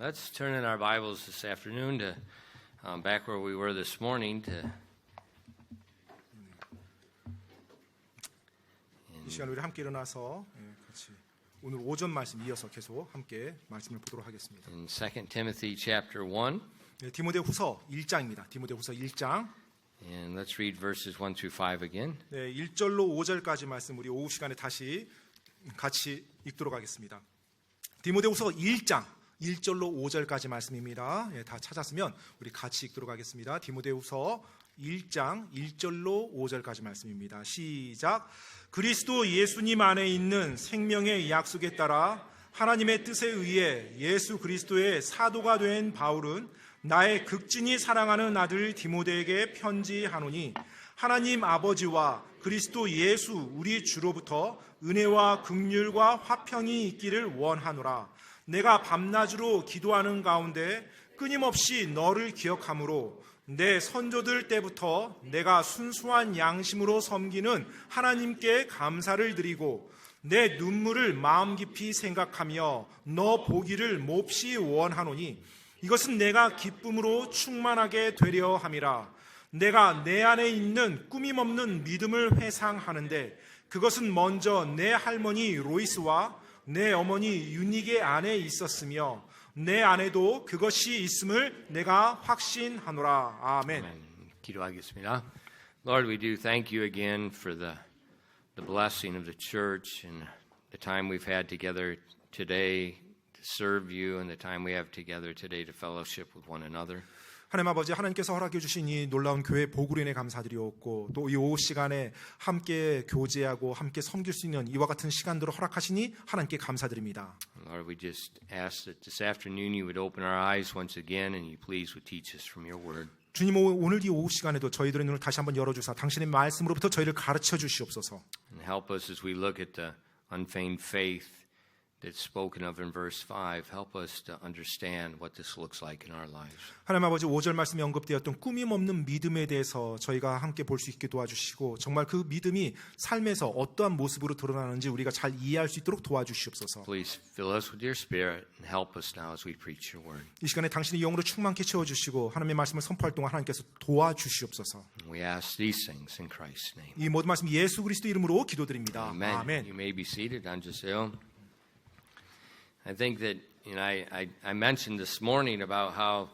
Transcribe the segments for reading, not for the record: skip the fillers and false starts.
Let's turn in our Bibles this afternoon to back where we were this morning to 이 시간 우리 함께 일어나서 같이 오늘 오전 말씀 이어서 계속 함께 말씀을 보도록 하겠습니다. in 2 Timothy chapter 1. 디모데후서 1장입니다. 디모데후서 1장. And let's read verses 1 through 5 again. 1절로 5절까지 말씀 우리 오후 시간에 다시 같이 읽도록 하겠습니다. 디모데후서 1장 1절로 5절까지 말씀입니다. 다 찾았으면 우리 같이 읽도록 하겠습니다. 디모데후서 1장 1절로 5절까지 말씀입니다. 시작. 그리스도 예수님 안에 있는 생명의 약속에 따라 하나님의 뜻에 의해 예수 그리스도의 사도가 된 바울은 나의 극진히 사랑하는 아들 디모데에게 편지하노니 하나님 아버지와 그리스도 예수 우리 주로부터 은혜와 긍휼과 화평이 있기를 원하노라. 내가 밤낮으로 기도하는 가운데 끊임없이 너를 기억하므로 내 선조들 때부터 내가 순수한 양심으로 섬기는 하나님께 감사를 드리고 내 눈물을 마음 깊이 생각하며 너 보기를 몹시 원하노니 이것은 내가 기쁨으로 충만하게 되려 함이라. 내가 내 안에 있는 꾸밈없는 믿음을 회상하는데 그것은 먼저 내 할머니 로이스와 내 어머니 유닉의 안에 있었으며 내 안에도 그것이 있음을 내가 확신하노라. 아멘. 기도하겠습니다. Lord, we do thank you again for the blessing of the church and the time we've had together today to serve you and the time we have together today to fellowship with one another. 하나님 아버지, 하나님께서 허락해 주신 이 놀라운 교회 복으로 인해 감사드리옵고 또 이 오후 시간에 함께 교제하고 함께 섬길 수 있는 이와 같은 시간들을 허락하시니 하나님께 감사드립니다. Lord, we just ask that this afternoon you would open our eyes once again and you please would teach us from your word. 주님, 오늘 이 오후 시간에도 저희들의 눈을 다시 한번 열어주사 당신의 말씀으로부터 저희를 가르쳐 주시옵소서. And help us as we look at the unfeigned faith that's spoken of in verse 5. Help us to understand what this looks like in our lives. 하나님 아버지, 5절 말씀에 언급되었던 꾸밈 없는 믿음에 대해서 저희가 함께 볼 수 있게 도와주시고 정말 그 믿음이 삶에서 어떠한 모습으로 드러나는지 우리가 잘 이해할 수 있도록 도와주시옵소서. Please fill us with your spirit and help us now as we preach your word. 이 시간에 당신의 영으로 충만케 채워주시고 하나님의 말씀을 선포할 동안 하나님께서 도와주시옵소서. We ask these things in Christ's name. 이 모든 말씀 예수 그리스도 이름으로 기도드립니다. Amen. 아멘. You may be seated. I think that I mentioned this morning about how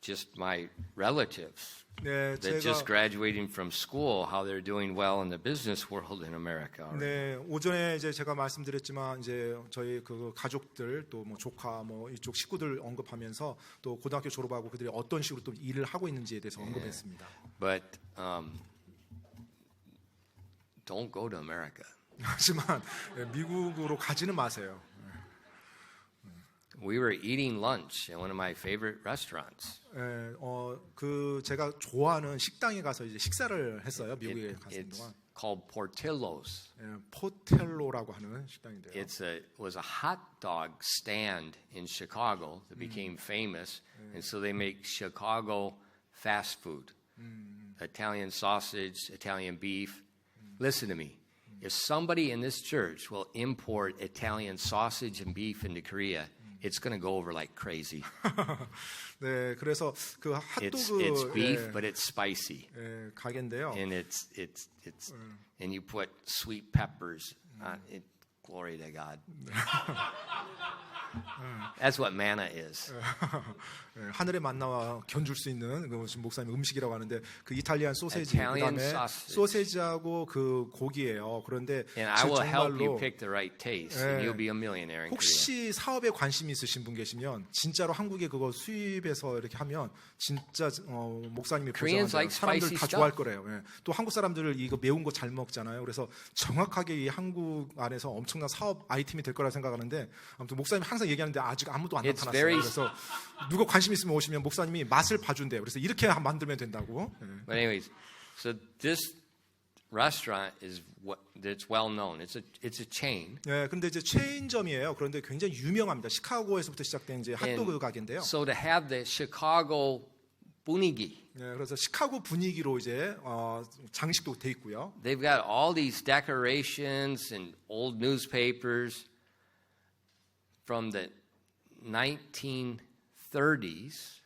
just my relatives that just graduating from school, how they're doing well in the business world in America. 네, 오전에 이제 제가 말씀드렸지만 이제 저희 그 가족들 또 뭐 조카 뭐 이쪽 식구들 언급하면서 또 고등학교 졸업하고 그들이 어떤 식으로 또 일을 하고 있는지에 대해서 언급했습니다. But don't go to America. 하지만 미국으로 가지는 마세요. We were eating lunch at one of my favorite restaurants. 그 제가 좋아하는 식당에 가서 이제 식사를 했어요. 미국에 갔을 동안. Called Portillo's. 포텔로라고 하는 식당인데요. It was a hot dog stand in Chicago that became famous, and so they make Chicago fast food. Italian sausage, Italian beef. Listen to me. If somebody in this church will import Italian sausage and beef into Korea, it's going to go over like crazy. 네, 그래서 그 핫도그 it's beef, but it's spicy. 가게인데요. And it's and you put sweet peppers on it. Glory to God. That's what manna is. 하늘의 만나와 견줄 수 있는 그 목사님 음식이라고 하는데 그 이탈리안 소세지 그다음에 소세지하고 그 고기예요. 그런데 And I will help you pick the right taste, and you'll be a millionaire in Korea. 혹시 사업에 관심이 있으신 분 계시면 진짜로 한국에 그거 수입해서 이렇게 하면 진짜 목사님이 보장하는 사람들 다 좋아할 거래요. 또 한국 사람들 이거 매운 거 잘 먹잖아요. 그래서 정확하게 이 한국 안에서 엄청난 사업 아이템이 될 거라 생각하는데 아무튼 목사님 항상 얘기하는데 아직 아무도 안 나타났어요. 그래서 누가 관심 있으면 오시면 목사님이 맛을 봐준대요. 그래서 이렇게 만들면 된다고. But anyways, so this restaurant is it's well known. It's a chain. 네, 근데 이제 체인점이에요. 그런데 굉장히 유명합니다. 시카고에서부터 시작된 이제 핫도그 가게인데요. So to have the Chicago 분위기. 네, 그래서 시카고 분위기로 이제 장식도 돼 있고요. They've got all these decorations and old newspapers from the 1930s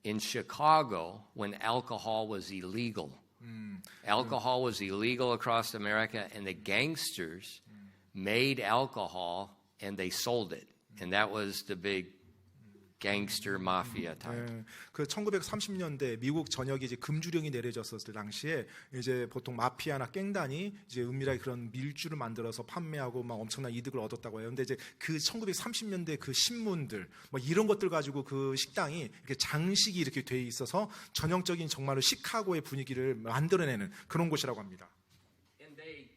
in Chicago when alcohol was illegal. Alcohol was illegal across America, and the gangsters made alcohol and they sold it. And that was the big gangster mafia time. 예, 그 1930년대 미국 전역에 이제 금주령이 내려졌었을 당시에 이제 보통 마피아나 갱단이 이제 은밀하게 그런 밀주를 만들어서 판매하고 막 엄청난 이득을 얻었다고 해요. 근데 이제 그 1930년대 그 신문들 뭐 이런 것들 가지고 그 식당이 이렇게 장식이 이렇게 돼 있어서 전형적인 정말로 시카고의 분위기를 만들어내는 그런 곳이라고 합니다. And they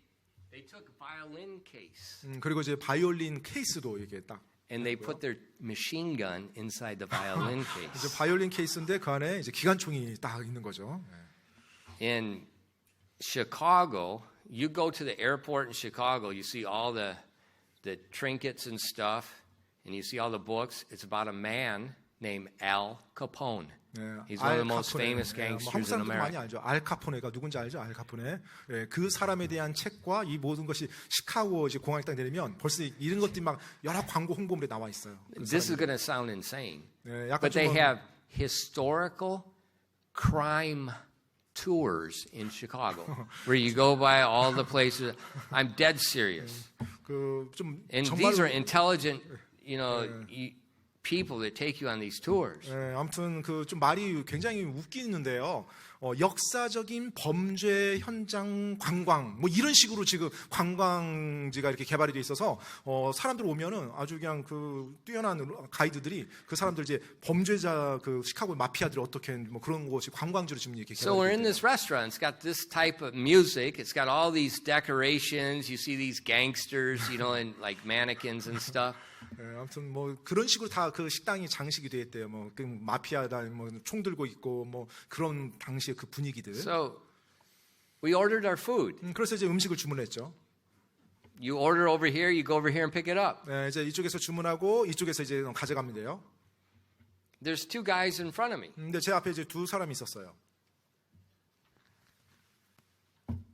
took violin case. 그리고 이제 바이올린 케이스도 이게 딱 And they put their machine gun inside the violin case. 이제 바이올린 케이스인데 그 안에 이제 기관총이 딱 있는 거죠. In Chicago, you go to the airport in Chicago, you see all the trinkets and stuff, and you see all the books. It's about a man named Al Capone. He's one of the most famous 한국 gangsters in 사람들 많이 America. 알죠. 알 카포네가 누군지 알죠? 알 카포네. 예, 그 사람에 대한 책과 이 모든 것이 시카고 이제 공항에 딱 내리면 벌써 이런 것들이 막 여러 광고 홍보물에 나와 있어요. 그 This is 사람들이. going to sound insane, 예, 약간 but they 좀 have historical crime tours in Chicago where you go by all the places. I'm dead serious. 그좀 And these are intelligent, people that take you on these tours. 예, 아무튼 그 좀 말이 굉장히 웃기는데요. 역사적인 범죄 현장 관광 뭐 이런 식으로 지금 관광지가 이렇게 개발이 돼 있어서 사람들 오면은 아주 그냥 그 뛰어난 가이드들이 그 사람들 이제 범죄자 그 시카고 마피아들이 어떻게 뭐 그런 곳이 관광지로 지금 이렇게 So we're 개발이 in 돼 this restaurant. It's got this type of music. It's got all these decorations. You see these gangsters, and like mannequins and stuff. 예, 아무튼 뭐 그런 식으로 다 그 식당이 장식이 돼 있대요. 뭐 그 마피아다 뭐 총 들고 있고 뭐 그런 당시의 그 분위기들. So we ordered our food. 그래서 이제 음식을 주문했죠. You order over here, you go over here and pick it up. 예, 이제 이쪽에서 주문하고 이쪽에서 이제 가져가면 돼요. There's two guys in front of me. 근데 제 앞에 이제 두 사람이 있었어요.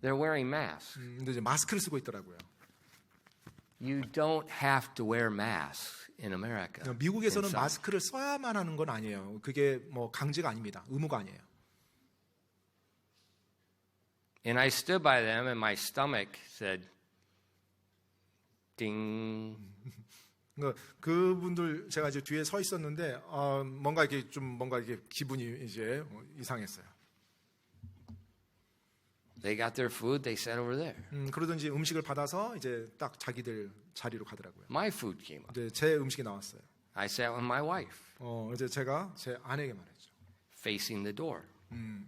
They're wearing masks. 근데 이제 마스크를 쓰고 있더라고요. You don't have to wear masks in America. 미국에서는 inside. 마스크를 써야만 하는 건 아니에요. 그게 뭐 강제가 아닙니다. 의무가 아니에요. And I stood by them, and my stomach said, "Ding." 그러니까 그분들 제가 이제 뒤에 서 있었는데 뭔가 이렇게 기분이 이제 이상했어요. They got their food. They sat over there. 그러든지 음식을 받아서 이제 딱 자기들 자리로 가더라고요. My food came up. 이제 제 음식이 나왔어요. I sat with my wife, 이제 제가 제 아내에게 말했죠. facing the door.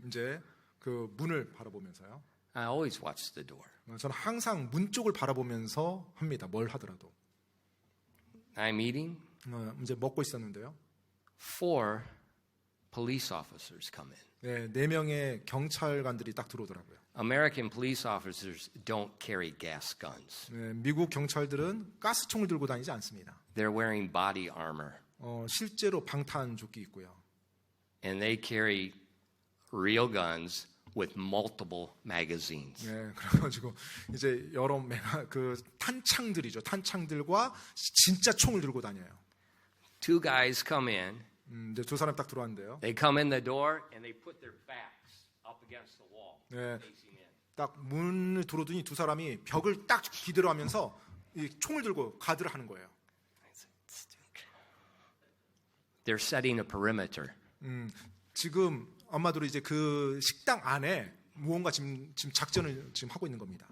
이제 그 문을 바라보면서요. I always watch the door. 저는 항상 문 쪽을 바라보면서 합니다. 뭘 하더라도. I'm eating. 이제 먹고 있었는데요. 4 police officers come in. 네 명의 경찰관들이 딱 들어오더라고요. American police officers don't carry gas guns. 미국 경찰들은 가스총을 들고 다니지 않습니다. They're wearing body armor. 실제로 방탄조끼 있고요. And they carry real guns with multiple magazines. 네, 그래가지고 이제 여러 그 탄창들이죠. 탄창들과 진짜 총을 들고 다녀요. 2 guys come in. 이제 두 사람 딱 들어왔는데요. They come in the door and they put their backs up against the wall, 네, facing in. 딱 문을 들어오더니 두 사람이 벽을 딱 기대로하면서 이 총을 들고 가드를 하는 거예요. They're setting a perimeter. 지금 아마도 이제 그 식당 안에 무언가 지금 작전을 지금 하고 있는 겁니다.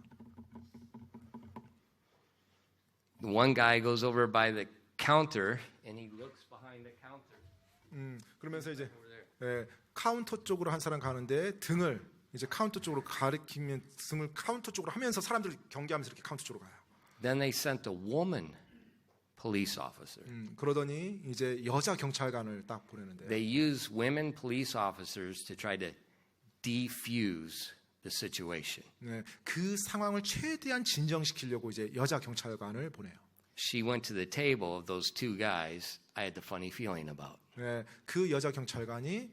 One guy goes over by the counter and he looks behind the counter. 그러면서 이제 카운터 쪽으로 한 사람 가는데 등을 이제 카운터 쪽으로 가리키면 등을 카운터 쪽으로 하면서 사람들 경계하면서 이렇게 카운터 쪽으로 가요. Then they sent a woman police officer. 그러더니 이제 여자 경찰관을 딱 보내는데 They use women police officers to try to defuse the situation. 네, 그 상황을 최대한 진정시키려고 이제 여자 경찰관을 보내요. She went to the table of those 2 guys I had the funny feeling about. 네, 그 여자 경찰관이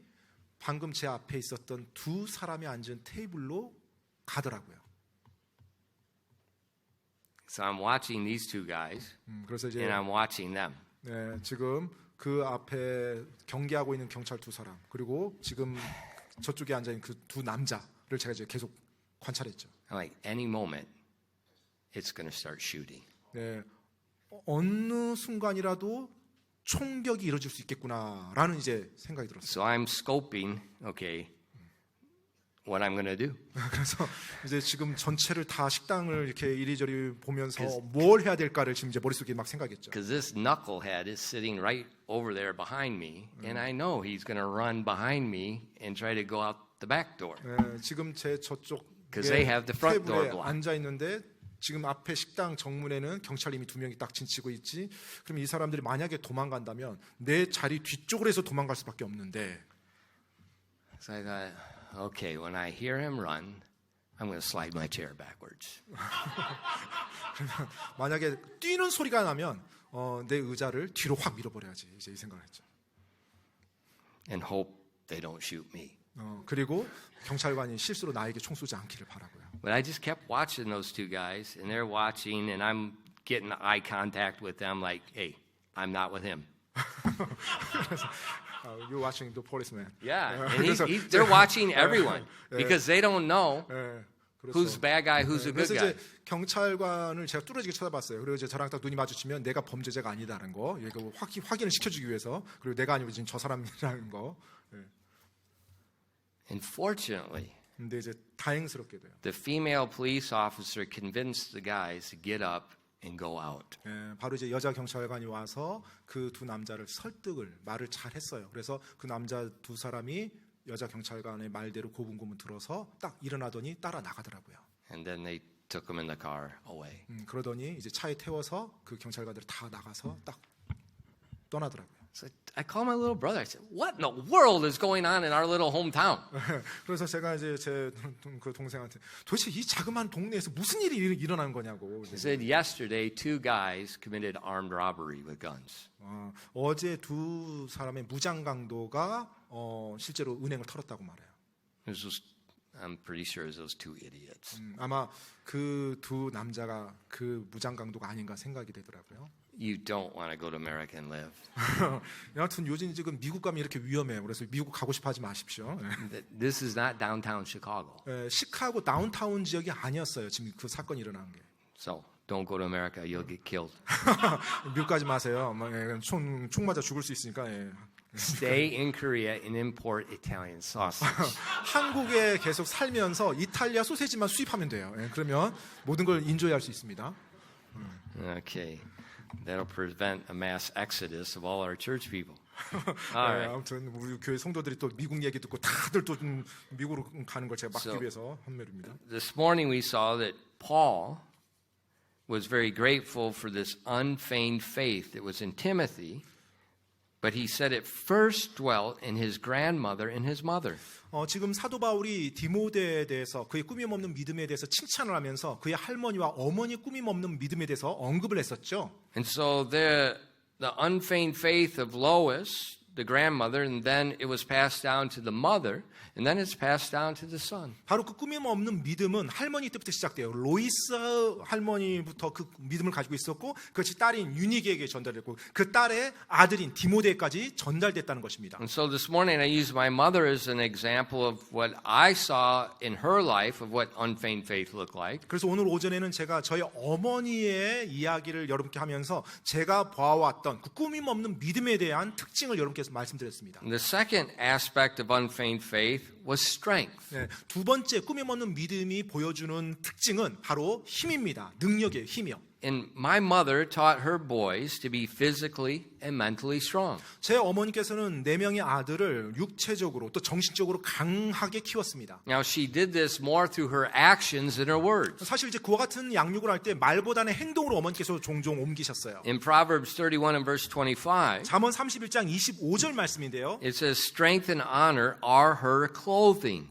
방금 제 앞에 있었던 두 사람이 앉은 테이블로 가더라고요. So I'm watching these 2 guys 그래서 이제 and I'm watching them. 네, 지금 그 앞에 경계하고 있는 경찰 두 사람 그리고 지금 저쪽에 앉아 있는 그 두 남자를 제가 이제 계속 관찰했죠. Like any moment, it's going to start shooting. 네, 어느 순간이라도 총격이 이루어질 수 있겠구나라는 이제 생각이 들었어요. So I'm scoping, okay, what I'm going to do. 그래서 이제 지금 전체를 다 식당을 이렇게 이리저리 보면서 뭘 해야 될까를 지금 이제 머릿속에 막 생각했죠. Because this knucklehead is sitting right over there behind me, and I know he's going to run behind me and try to go out the back door. 네, 지금 제 저쪽 'Cause they have the front door 테이블에 blocked. 앉아 있는데 지금 앞에 식당 정문에는 경찰님이 두 명이 딱 진치고 있지. 그럼 이 사람들이 만약에 도망간다면 내 자리 뒤쪽으로 해서 도망갈 수밖에 없는데. So I thought, okay, when I hear him run, I'm going to slide my chair backwards. 만약에 뛰는 소리가 나면 내 의자를 뒤로 확 밀어버려야지. 이제 이 생각을 했죠. And hope they don't shoot me. 그리고 경찰관이 실수로 나에게 총 쏘지 않기를 바라고요. But I just kept watching those two guys, and they're watching, and I'm getting eye contact with them like, hey, I'm not with him. You're watching the policeman. Yeah, and they're watching everyone because they don't know who's the bad guy, who's the good 그래서 guy. 이제 경찰관을 제가 뚜렷하게 쳐다봤어요. 그리고 이제 저랑 딱 눈이 마주치면 내가 범죄자가 아니다라는 거, 이거 확인을 시켜주기 위해서, 그리고 내가 아니고 지금 저 사람이라는 거. And fortunately, 근데 이제 다행스럽게도요. the female police officer convinced the guys to get up and go out. 바로 이제 여자 경찰관이 와서 그 두 남자를 말을 잘 했어요. 그래서 그 남자 두 사람이 여자 경찰관의 말대로 고분고분 들어서 딱 일어나더니 따라 나가더라고요. And then they took them in the car away. 그러더니 이제 차에 태워서 그 경찰관들 다 나가서 딱 떠나더라고요. So I called my little brother. I said, "What in the world is going on in our little hometown?" 그래서 제가 이제 제 그 동생한테 도대체 이 자그마한 동네에서 무슨 일이 일어난 거냐고. He said, "Yesterday, two guys committed armed robbery with guns." 어제 두 사람의 무장 강도가 실제로 은행을 털었다고 말해요. This was, I'm pretty sure it was those two idiots. 아마 그 두 남자가 그 무장 강도가 아닌가 생각이 되더라고요. You don't want to go to America and live. 여하튼 요즘 지금 미국 가면 이렇게 위험해요. 그래서 미국 가고 싶어 하지 마십시오. This is not downtown Chicago. 시카고 다운타운 지역이 아니었어요. 지금 그 사건이 일어난 게. So don't go to America. You'll get killed. 미국 가지 마세요. 총 맞아 죽을 수 있으니까. Stay in Korea and import Italian sausage. 한국에 계속 살면서 이탈리아 소세지만 수입하면 돼요. 그러면 모든 걸 인조이할 수 있습니다. Okay. That'll prevent a mass exodus of all our church people. All right. 아무튼 우리 교회 성도들이 또 미국 얘기 듣고 다들 또 미국으로 가는 걸 제가 막기 위해서 한 말입니다. This morning we saw that Paul was very grateful for this unfeigned faith that was in Timothy, but he said it first dwelt in his grandmother and his mother. 지금 사도 바울이 디모데에 대해서 그의 꾸밈 없는 믿음에 대해서 칭찬을 하면서 그의 할머니와 어머니 꾸밈 없는 믿음에 대해서 언급을 했었죠. And so the unfeigned faith of Lois, the grandmother, and then it was passed down to the mother, and then it's passed down to the son. 바로 그 꾸밈 없는 믿음은 할머니 때부터 시작돼요. 로이스 할머니부터 그 믿음을 가지고 있었고 그것이 딸인 유니게에게 전달됐고 그 딸의 아들인 디모데까지 전달됐다는 것입니다. And so this morning I used my mother as an example of what I saw in her life of what unfeigned faith looked like. 그래서 오늘 오전에는 제가 저희 어머니의 이야기를 여러분께 하면서 제가 봐왔던 그 꾸밈 없는 믿음에 대한 특징을 여러분께 말씀드렸습니다. And the second aspect of unfeigned faith was strength. 네, 두 번째 꾸밈 없는 믿음이 보여주는 특징은 바로 힘입니다. 능력이에요. 힘이요. And my mother taught her boys to be physically and mentally strong. 제 어머니께서는 4명의 아들을 육체적으로 또 정신적으로 강하게 키웠습니다. Now she did this more through her actions than her words. 사실 이제 그와 같은 양육을 할 때 말보다는 행동으로 어머니께서 종종 옮기셨어요. In Proverbs 31 and verse 25, 잠언 31장 25절 말씀인데요. it says, "Strength and honor are her clothing,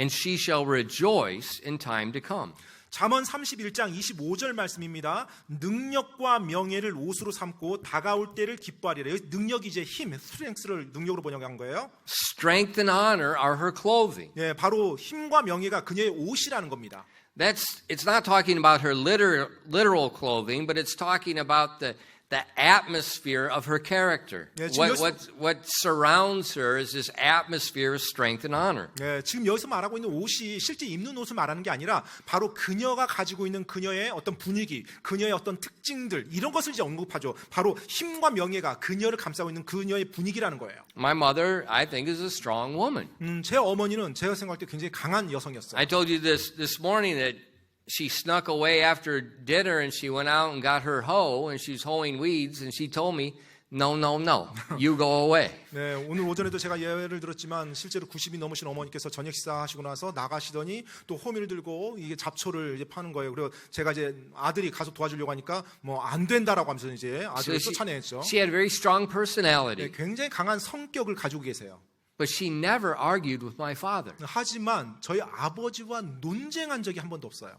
and she shall rejoice in time to come." 잠언 31장 25절 말씀입니다. 능력과 명예를 옷으로 삼고 다가올 때를 기뻐하리라. 능력이 이제 힘, 스트렝스를 능력으로 번역한 거예요. Strength and honor are her clothing. 예, 바로 힘과 명예가 그녀의 옷이라는 겁니다. It's not talking about her literal clothing, but it's talking about the atmosphere of her character. 네, 지금 What surrounds her is this atmosphere of strength and honor. 네, 지금 여기서 말하고 있는 옷이 실제 입는 옷을 말하는 게 아니라 바로 그녀가 가지고 있는 그녀의 어떤 분위기, 그녀의 어떤 특징들 이런 것을 이제 언급하죠. 바로 힘과 명예가 그녀를 감싸고 있는 그녀의 분위기라는 거예요. My mother, I think, is a strong woman. 제 어머니는 제가 생각할 때 굉장히 강한 여성이었어요. I told you this morning that she snuck away after dinner and she went out and got her hoe and she's hoeing weeds and she told me, no, you go away. 네, 오늘 오전에도 제가 예를 들었지만 실제로 90이 넘으신 어머니께서 저녁 식사하시고 나서 나가시더니 또 호미를 들고 이게 잡초를 이제 파는 거예요. 그리고 제가 이제 아들이 가서 도와주려고 하니까 뭐 안 된다라고 하면서 이제 아들을 So 쫓아냈죠. she had a very strong personality, 네, 굉장히 강한 성격을 가지고 계세요. but she never argued with my father. 하지만 저희 아버지와 논쟁한 적이 한 번도 없어요.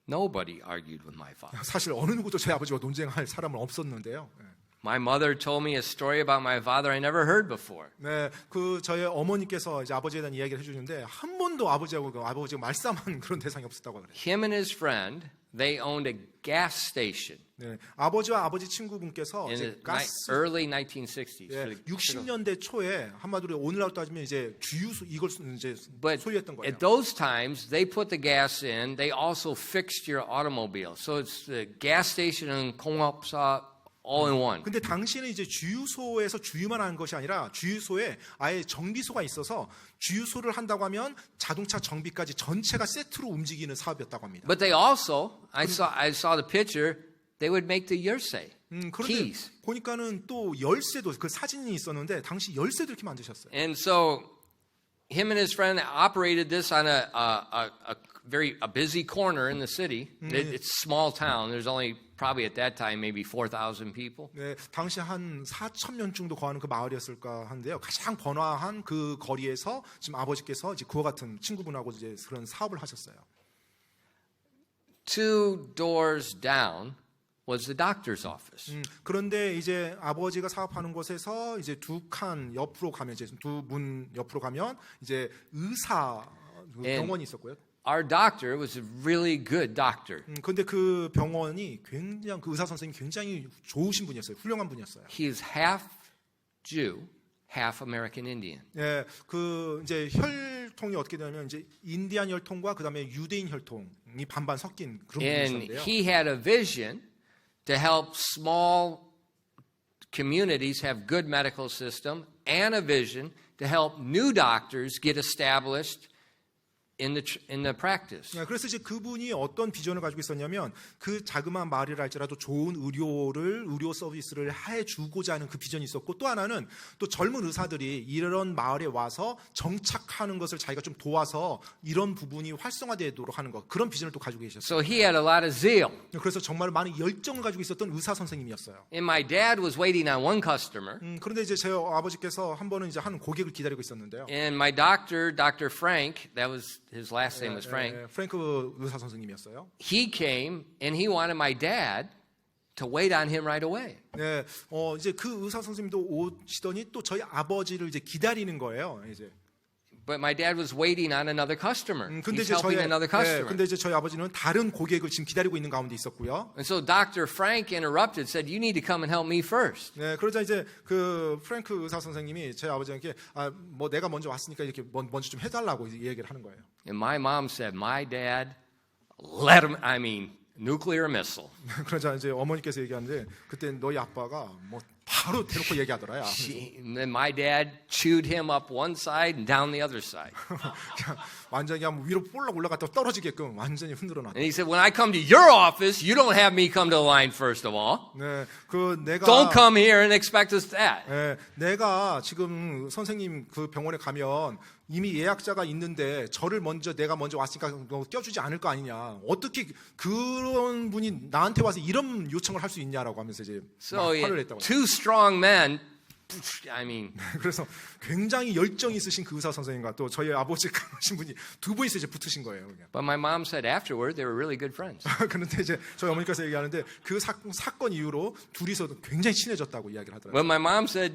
Nobody argued with my father. 사실 어느 누구도 제 아버지와 논쟁할 사람은 없었는데요. My mother told me a story about my father I never heard before. 네, 그 저희 어머니께서 이제 아버지에 대한 이야기를 해주는데 한 번도 아버지하고 말싸움한 그런 대상이 없었다고 그래요. Him and his friend, they owned a gas station 네, 아버지와 아버지 친구분께서 in 이제 the 가스 early 1960s. 예, 60년대 초에 한마디로 오늘날로 따지면 이제 주유소 이걸 이제 But 소유했던 거예요. at those times, they put the gas in. They also fixed your automobile. So it's the gas station and 공업사 all in one. 근데 당시에는 이제 주유소에서 주유만 하는 것이 아니라 주유소에 아예 정비소가 있어서 주유소를 한다고 하면 자동차 정비까지 전체가 세트로 움직이는 사업이었다고 합니다. But they also, I saw the picture. They would make the 열쇠, 그런데 keys. 보니까는 또 열쇠도 그 사진이 있었는데 당시 열쇠도 이렇게 만드셨어요. And so, him and his friend operated this on a busy corner in the city. It's a small town. There's only probably at that time maybe 4,000 people. 네, 당시 한 4,000명 정도 거하는 그 마을이었을까 하는데요. 가장 번화한 그 거리에서 지금 아버지께서 이제 그와 같은 친구분하고 이제 그런 사업을 하셨어요. 2 doors down was the doctor's office. 그런데 이제 아버지가 사업하는 곳에서 이제 두 칸 옆으로 가면 이제 두 문 옆으로 가면 이제 의사 병원이 있었고요. Our doctor was a really good doctor. 근데 그 병원이 굉장히 그 의사 선생님이 굉장히 좋으신 분이었어요. 훌륭한 분이었어요. He is half Jew, half American Indian. 예, 그 이제 혈통이 어떻게 되냐면 이제 인디안 혈통과 그다음에 유대인 혈통이 반반 섞인 그런 And 분이었는데요. he had a vision to help small communities have good medical system and a vision to help new doctors get established in the practice. 그래서 이제 그분이 어떤 비전을 가지고 있었냐면 그 자그마한 마을이라 할지라도 좋은 의료 서비스를 해주고자 하는 그 비전이 있었고 또 하나는 또 젊은 의사들이 이런 마을에 와서 정착하는 것을 자기가 좀 도와서 이런 부분이 활성화되도록 하는 것 그런 비전을 또 가지고 계셨어요. So he had a lot of zeal. 그래서 정말 많은 열정을 가지고 있었던 의사 선생님이었어요. And my dad was waiting on one customer. 그런데 이제 제 아버지께서 한 번은 이제 한 고객을 기다리고 있었는데요. And my doctor, Dr. Frank, that was his last name was Frank. 프랭크 의사 선생님이었어요. He came and he wanted my dad to wait on him right away. 네, 이제 그 의사 선생님도 오시더니 또 저희 아버지를 이제 기다리는 거예요. 이제. But my dad was waiting on another customer. 근데 He's 이제 helping another customer. 근데 이제 저희 아버지는 다른 고객을 지금 기다리고 있는 가운데 있었고요. And so Dr. Frank interrupted, said, "You need to come and help me first." 네, 그러자 이제 그 프랭크 의사 선생님이 제 아버지에게 뭐 내가 먼저 왔으니까 이렇게 먼저 좀 해달라고 얘기를 하는 거예요. And my mom said, "My dad, let him. I mean, nuclear missile." 그러자 이제 어머니께서 얘기하는데 그때 너희 아빠가 뭐 바로 대놓고 얘기하더라요. And then my dad chewed him up one side and down the other side. 완전히 한번 위로 볼락 올라갔다 떨어지게끔 완전히 흔들어 놨다. And he said, "When I come to your office, you don't have me come to the line first of all. 네, 그 내가 Don't come here and expect us that." 네, 내가 지금 선생님 그 병원에 가면 이미 예약자가 있는데 내가 먼저 왔으니까 껴주지 않을 거 아니냐. 어떻게 그런 분이 나한테 와서 이런 요청을 할 수 있냐라고 하면서 이제 So 화를 냈다고. two strong men. I mean, 그래서 굉장히 열정이 있으신 그 의사 선생님과 또 저희 아버지 강하신 분이 두 분이서 이제 붙으신 거예요. 그냥. but my mom said afterward they were really good friends. 그런데 이제 저희 어머니께서 얘기하는데 그 사건 이후로 둘이서 굉장히 친해졌다고 이야기를 하더라고요. But my mom said,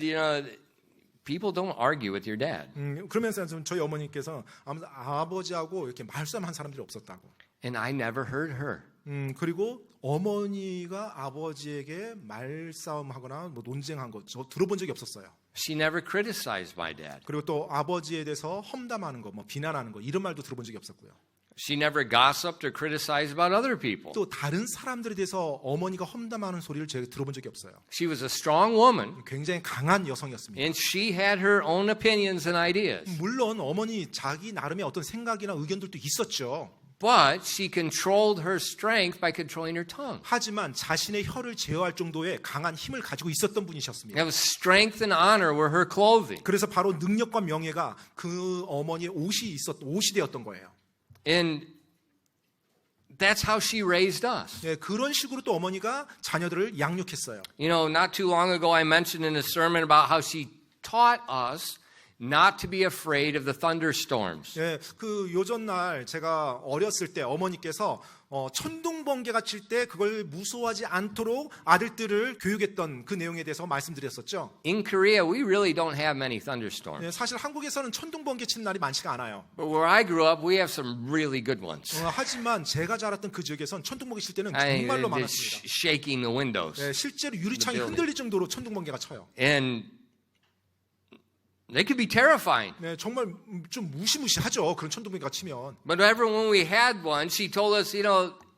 people don't argue with your dad. 그러면서 저희 어머니께서 아버지하고 이렇게 말싸움한 사람들이 없었다고. And I never heard her 그리고 어머니가 아버지에게 말싸움하거나 뭐 논쟁한 거 저 들어본 적이 없었어요. She never criticized my dad. 그리고 또 아버지에 대해서 험담하는 거, 뭐 비난하는 거 이런 말도 들어본 적이 없었고요. She never gossiped or criticized about other people. 또 다른 사람들에 대해서 어머니가 험담하는 소리를 제가 들어본 적이 없어요. She was a strong woman, 굉장히 강한 여성이었습니다. and she had her own opinions and ideas. 물론 어머니 자기 나름의 어떤 생각이나 의견들도 있었죠. But she controlled her strength by controlling her tongue. 하지만 자신의 혀를 제어할 정도의 강한 힘을 가지고 있었던 분이셨습니다. That was strength and honor were her clothing. 그래서 바로 능력과 명예가 그 어머니의 옷이 되었던 거예요. And that's how she raised us. 예, 그런 식으로 또 어머니가 자녀들을 양육했어요. You know, not too long ago I mentioned in a sermon about how she taught us not to be afraid of the thunderstorms. 예, 그 요전날 제가 어렸을 때 어머니께서 천둥 번개가 칠 때 그걸 무서워하지 않도록 아들들을 교육했던 그 내용에 대해서 말씀드렸었죠. In Korea, we really don't have many thunderstorms. 예, 사실 한국에서는 천둥 번개 치는 날이 많지가 않아요. But where I grew up, we have some really good ones. 하지만 제가 자랐던 그 지역에선 천둥 번개 칠 때는 I mean, 정말로 they're 많았습니다. shaking the windows. 예, 실제로 유리창이 The building. 흔들릴 정도로 천둥 번개가 쳐요. And they could be terrifying. 네, 정말 좀 무시무시하죠. 그런 천둥 번개가 치면. But ever when we had one, she told us,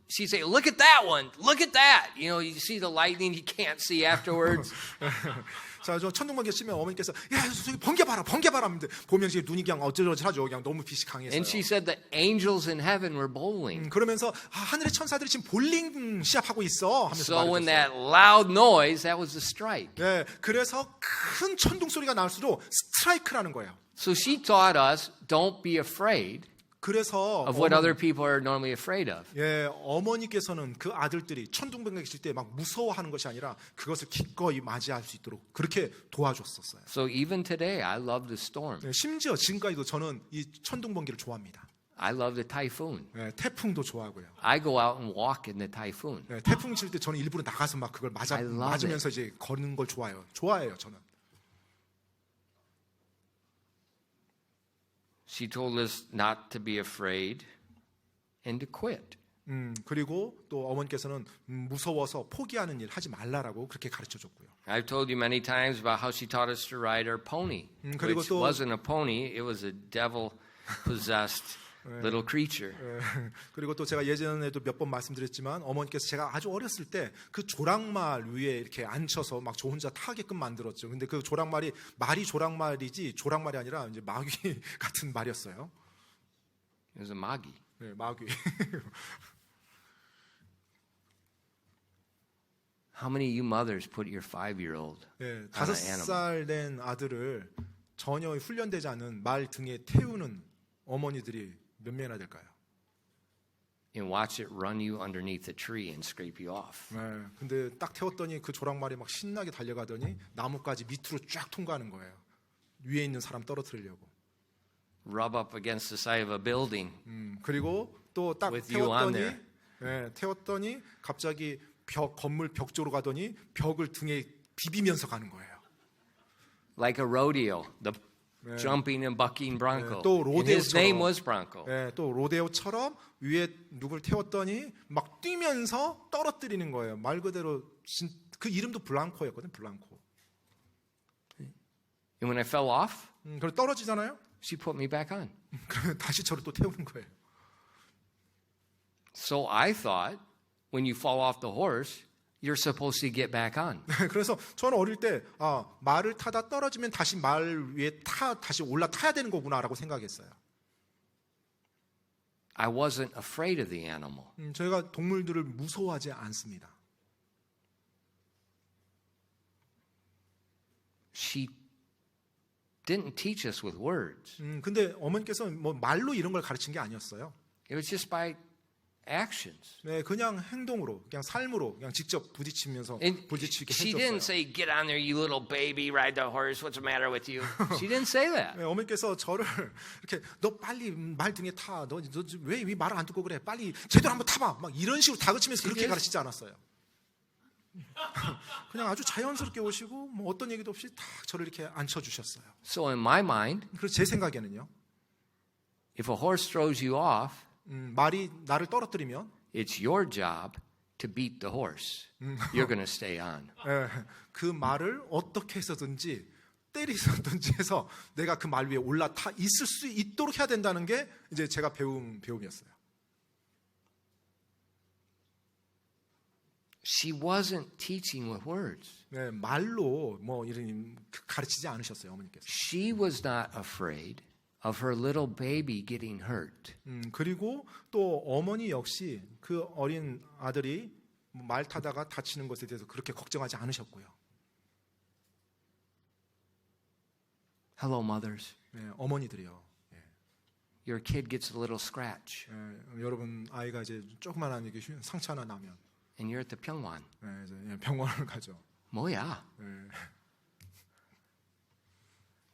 she'd say, look at that one, look at that. You see the lightning, you can't see afterwards. 자, 저 천둥 번개 치면 어머니께서 야, 저기 번개 봐라, 번개 봐라. 하는데 보면 이제 눈이 그냥 어쩌저쩌하죠. 그냥 너무 빛이 강해서요. And she said the angels in heaven were bowling. 그러면서 하늘의 천사들이 지금 볼링 시합하고 있어 하면서 So when 말해줬어요. that loud noise, that was a strike. 네, 그래서 큰 천둥 소리가 날수록 스트라이크라는 거예요. So she taught us, don't be afraid 그래서 of what other people are normally afraid of. 예, 어머니께서는 그 아들들이 천둥 번개 칠 때 막 무서워하는 것이 아니라 그것을 기꺼이 맞이할 수 있도록 그렇게 도와줬었어요. So even today, I love the storm. 예, 심지어 지금까지도 저는 이 천둥 번개를 좋아합니다. I love the typhoon. 예, 태풍도 좋아하고요. I go out and walk in the typhoon. 예, 태풍 칠 때 저는 일부러 나가서 막 그걸 I love 맞으면서 이제 걷는 걸 좋아해요, 저는. She told us not to be afraid and to quit. 그리고 또 어머니께서는 무서워서 포기하는 일 하지 말라라고 그렇게 가르쳐 줬고요. I've told you many times about how she taught us to ride our pony, 그리고 which 또- wasn't a pony, it was a devil-possessed little creature. 예, 그리고 또 제가 예전에도 몇 번 말씀드렸지만 어머니께서 제가 아주 어렸을 때 그 조랑말 위에 이렇게 앉혀서 막 저 혼자 타게끔 만들었죠. 근데 그 조랑말이 말이 조랑말이지 조랑말이 아니라 이제 마귀 같은 말이었어요. It was a magi. 네, 마귀. How many of you mothers put your 5-year-old 예, on an animal? 5살 된 아들을 전혀 훈련되지 않은 말 등에 태우는 어머니들이 몇 명이나 될까요? And watch it run you underneath a tree and scrape you off. 네, 근데 딱 태웠더니 그 조랑말이 막 신나게 달려가더니 나무까지 밑으로 쫙 통과하는 거예요. 위에 있는 사람 떨어뜨리려고. Rub up against the side of a building. 그리고 또 딱 With you on 태웠더니 there. 태웠더니 갑자기 건물 벽 쪽으로 가더니 벽을 등에 비비면서 가는 거예요. Like a rodeo, the jumping and bucking bronco. 또 And his name 로데오처럼. was Bronco. 또 로데오처럼 위에 누굴 태웠더니 막 뛰면서 떨어뜨리는 거예요. 말 그대로 그 이름도 블랑코였거든, 블랑코. And when I fell off, 그리고 떨어지잖아요. she put me back on. 그러면 다시 저를 또 태우는 거예요. So I thought, when you fall off the horse, you're supposed to get back on. 그래서 저는 어릴 때 말을 타다 떨어지면 다시 말 위에 다시 올라타야 되는 거구나라고 생각했어요. I wasn't afraid of the animal. 저희가 동물들을 무서워하지 않습니다. She didn't teach us with words. 근데 어머니께서 뭐 말로 이런 걸 가르친 게 아니었어요. It was just by actions. 네, 그냥 행동으로, 그냥 삶으로, 그냥 직접 부딪히면서 And 부딪히게 she didn't 해줬어요. say, get on there, you little baby, ride the horse, what's the matter with you? She didn't say that. 네, 어머니께서 저를 이렇게 너 빨리 말 등에 타. 너 왜 말을 안 듣고 그래? 빨리 제대로 한번 타봐. 막 이런 식으로 다그치면서 그렇게 가르치지 않았어요. 그냥 아주 자연스럽게 오시고 뭐 어떤 얘기도 없이 딱 저를 이렇게 앉혀주셨어요. So in my mind, 그래서 제 생각에는요. if a horse throws you off, 말이 나를 떨어뜨리면 it's your job to beat the horse. You're going to stay on. 예, 그 말을 어떻게 해서든지 때리서든지 해서 내가 그 말 위에 올라타 있을 수 있도록 해야 된다는 게 이제 제가 배운 배움이었어요. She wasn't teaching with words. 네, 말로 뭐 이런 가르치지 않으셨어요, 어머니께서. She was not afraid of her little baby getting hurt. 그리고 또 어머니 역시 그 어린 아들이 말 타다가 다치는 것에 대해서 그렇게 걱정하지 않으셨고요. Hello, mothers. 네, 어머니들이요. Your kid gets a little scratch, 여러분 아이가 이제 조그만한 이게 상처 하나 나면 and you're at the 병원. 이제 병원을 가죠. 뭐야?